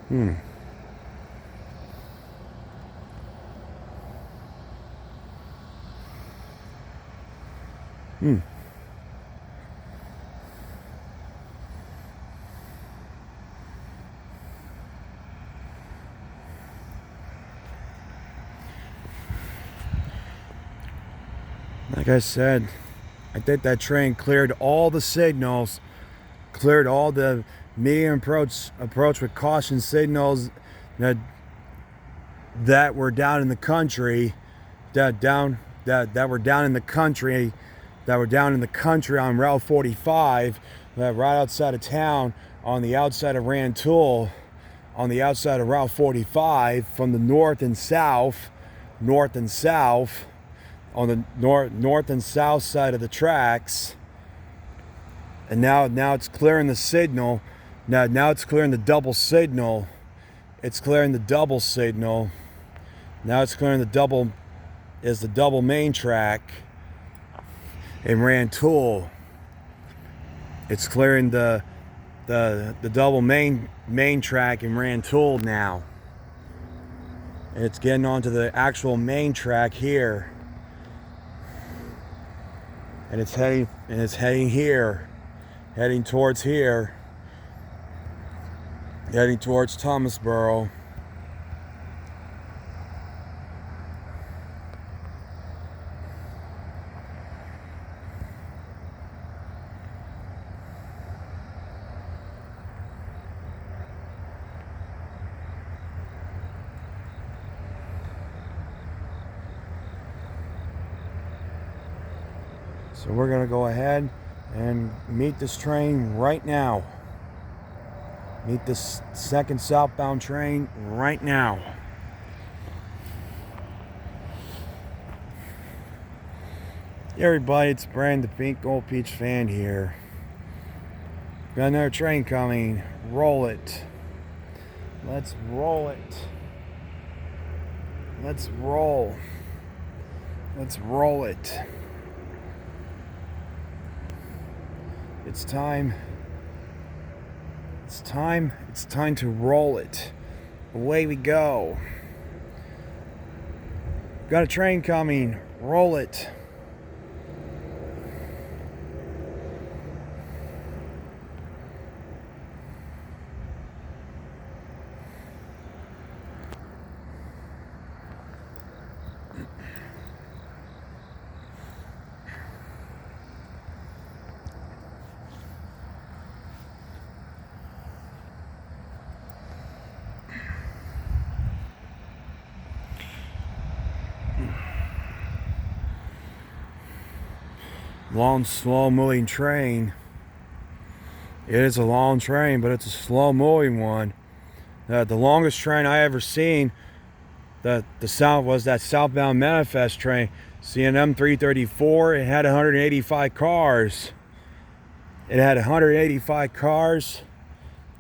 Hmm. Hmm. Like I said, I think that train cleared all the signals, cleared all the medium approach with caution signals that were down in the country, that were down in the country, on Route 45, right outside of town, on the outside of Rantoul, on the outside of Route 45, from the north and south, on the north and south side of the tracks. And now it's clearing the signal. Now it's clearing the double signal. It's clearing the double signal. Now it's clearing the double main track in Rantoul. It's clearing the double main track in Rantoul now. And it's getting onto the actual main track here. And it's heading here. Heading towards here. Heading towards Thomasboro. So we're going to go ahead and meet this train right now. Meet this second southbound train right now. Hey everybody, it's Brian the Pink Gold Peach fan here. Got another train coming. Roll it. Let's roll it. Let's roll. Let's roll it. It's time. It's time to roll it. Away we go. Got a train coming. Roll it. Long, slow-moving train. It is a long train, but it's a slow-moving one. The longest train I ever seen, was that Southbound Manifest train, M-334. It had 185 cars. It had 185 cars,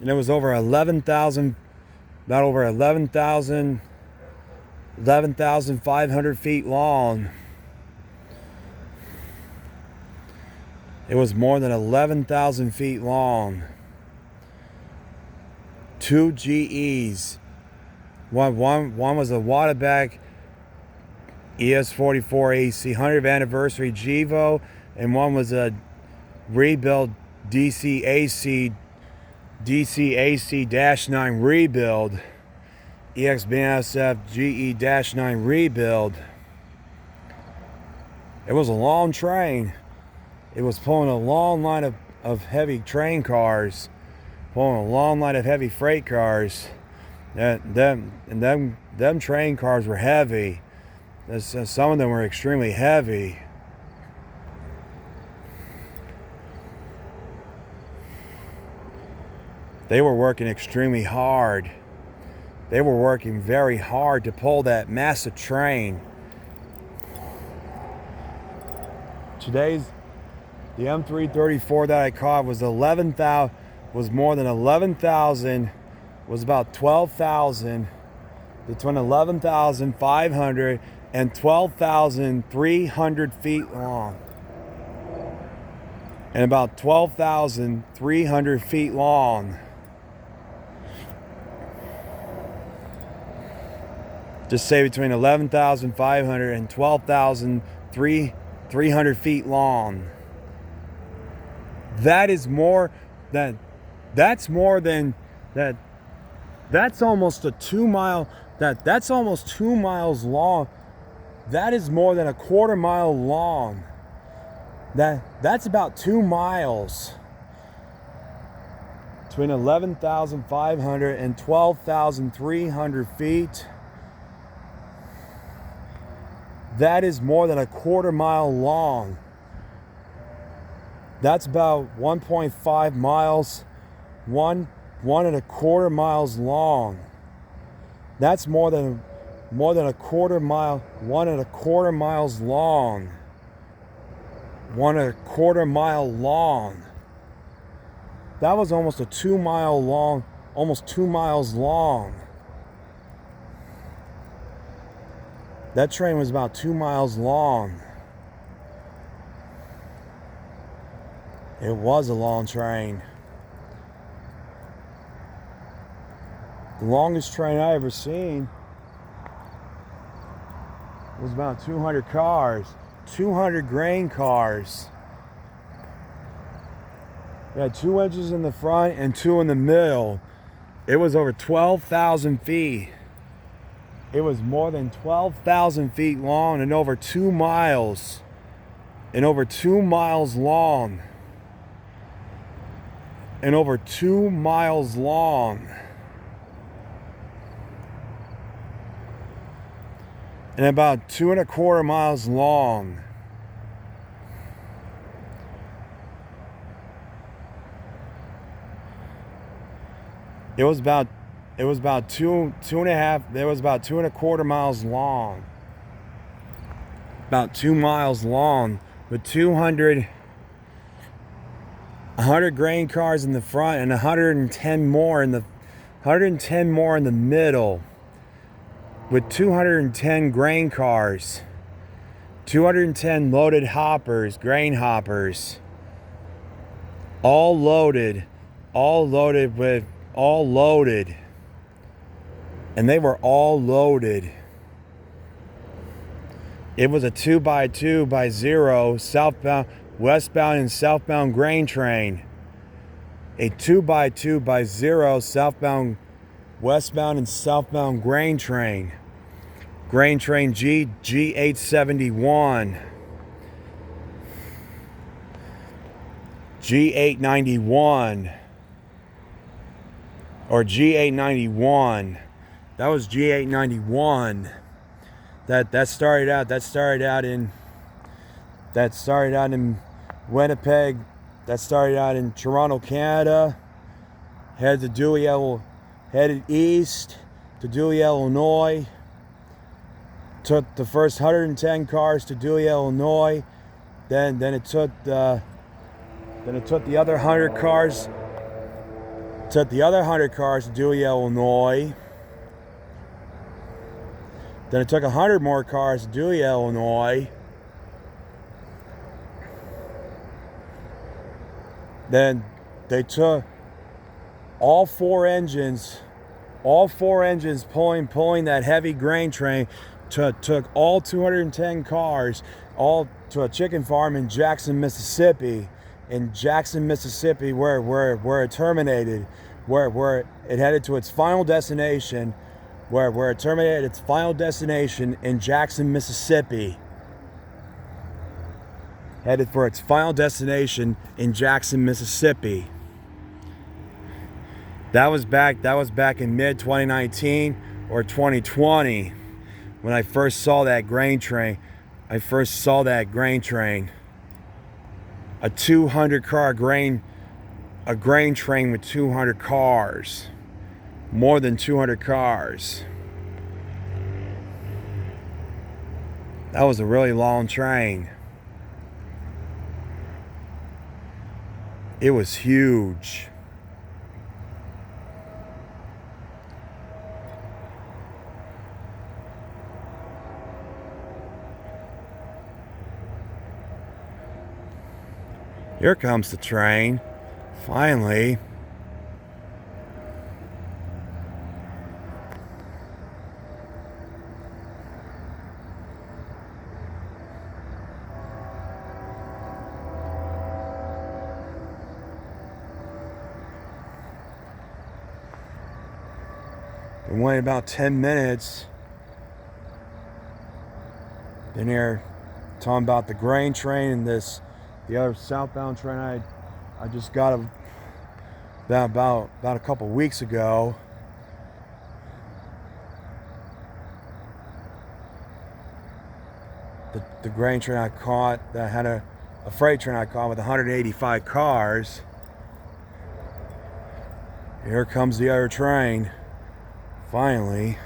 and it was over 11,500 feet long. It was more than 11,000 feet long. 2 GEs. One was a Waterback ES44AC 100th anniversary Gevo, and one was a rebuild DC-AC-9 rebuild. EX-BNSF GE-9 rebuild. It was a long train. It was pulling a long line of heavy train cars, pulling a long line of heavy freight cars. Them train cars were heavy. Some of them were extremely heavy. They were working extremely hard. They were working very hard to pull that massive train. The M334 that I caught was more than 11,000, was about 12,000, between 11,500 and 12,300 feet long. And about 12,300 feet long. Just say between 11,500 and 12,300 feet long. That is more than, that's more than, that's almost a 2 mile, that's almost 2 miles long. That is more than a quarter mile long. That's about 2 miles. Between 11,500 and 12,300 feet. That is more than a quarter mile long. That's about 1.5 miles, one and a quarter miles long. That's more than a quarter mile, 1.25 miles long. 1.25 mile long. That was almost a 2 mile long, almost 2 miles long. That train was about 2 miles long. It was a long train. The longest train I ever seen was about 200 cars. 200 grain cars. It had 2 engines in the front and 2 in the middle. It was over 12,000 feet. It was more than 12,000 feet long and over 2 miles. And over 2 miles long. And over 2 miles long. And about 2.25 miles long. It was about 2.25 miles long. About 2 miles long with 100 grain cars in the front and 110 more in the middle. With 210 grain cars, 210 loaded hoppers, grain hoppers, all loaded, and they were all loaded. It was a 2x2x0 southbound, westbound and southbound grain train. A 2x2x0 southbound, westbound and southbound grain train. Grain train G871, G891, or G891. That was G891. That started out in Winnipeg. That started out in Toronto, Canada. Headed east to Dewey, Illinois. Took the first 110 cars to Dewey, Illinois. Then it took the other 100 cars. Took the other 100 cars to Dewey, Illinois. Then it took 100 more cars to Dewey, Illinois. Then they took all four engines pulling that heavy grain train. Took all 210 cars all to a chicken farm in Jackson, Mississippi. In Jackson, Mississippi, where it terminated, where it headed to its final destination, where it terminated its final destination in Jackson, Mississippi. Headed for its final destination in Jackson, Mississippi. That was back in mid-2019 or 2020 when I first saw that grain train. A 200 car grain train with 200 cars. More than 200 cars. That was a really long train. It was huge. Here comes the train, finally. Been waiting about 10 minutes. Been here talking about the grain train and the other southbound train I just got about a couple weeks ago. The grain train I caught that had a freight train I caught with 185 cars. Here comes the other train, finally.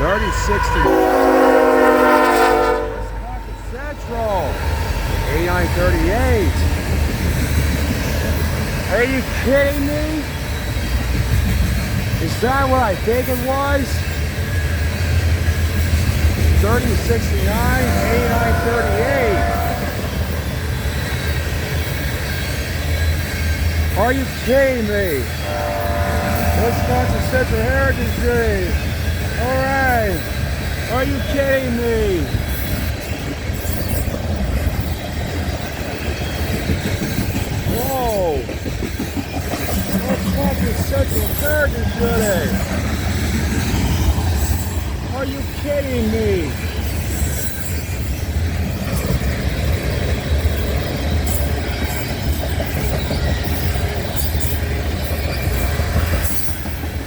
Wisconsin Central, 8938. Are you kidding me? Is that what I think it was? 3069, 8938. Are you kidding me? Wisconsin Central Heritage Day. Alright. Are you kidding me? Whoa. Wisconsin Central Heritage Day. Are you kidding me?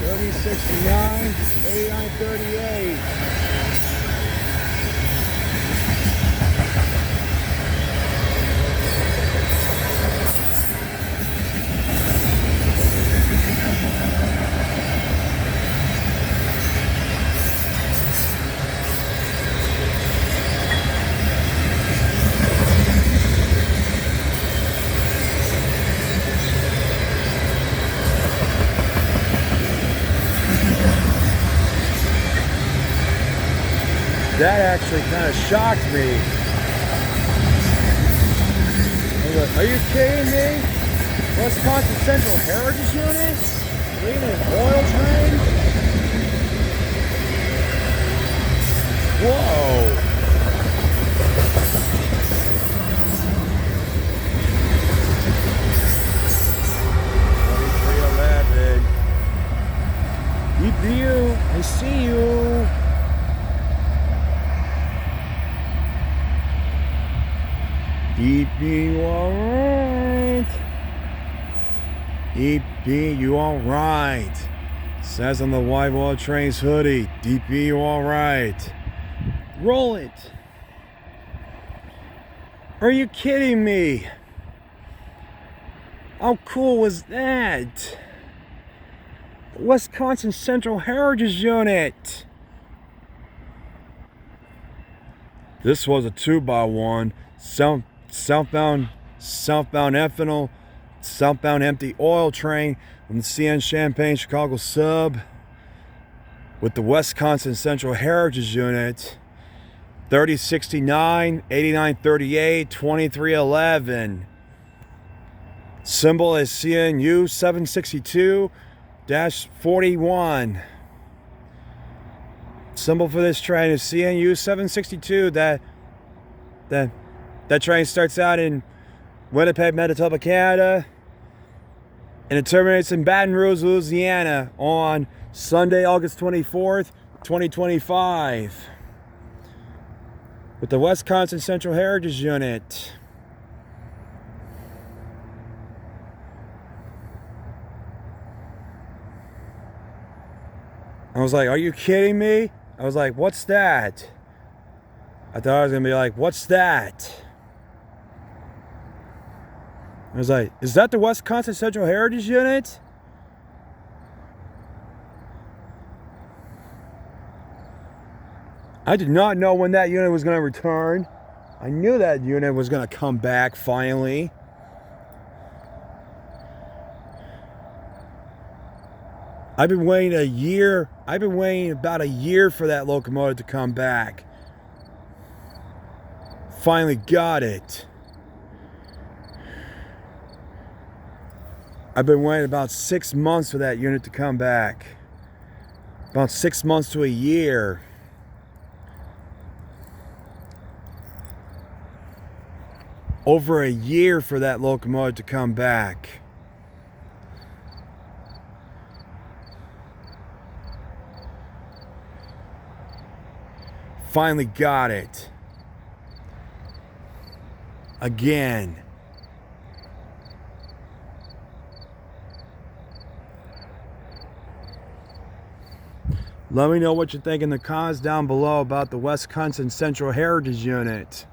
$30.69, $89.38. That actually kind of shocked me. I was like, are you kidding me? Wisconsin Central Heritage Unit? Leaving an oil train? Whoa. EPU, I see you. EP, you alright? EP, you alright? Says on the White Wall Trains hoodie. DP, you alright? Roll it. Are you kidding me? How cool was that? The Wisconsin Central Heritage Unit. This was a 2x1. Southbound ethanol, southbound empty oil train from the CN Champaign Chicago sub with the Wisconsin Central Heritage Unit. 3069, 8938, 2311. Symbol is CN U762-41. Symbol for this train is CN U762. That train starts out in Winnipeg, Manitoba, Canada, and it terminates in Baton Rouge, Louisiana on Sunday, August 24th, 2025, with the Wisconsin Central Heritage Unit. I was like, are you kidding me? I was like, what's that? I thought I was going to be like, what's that? I was like, is that the Wisconsin Central Heritage Unit? I did not know when that unit was going to return. I knew that unit was going to come back finally. I've been waiting a year. I've been waiting about a year for that locomotive to come back. Finally got it. I've been waiting about 6 months for that unit to come back. about 6 months to a year. Over a year for that locomotive to come back. Finally got it. Again. Let me know what you think in the comments down below about the Wisconsin Central Heritage Unit.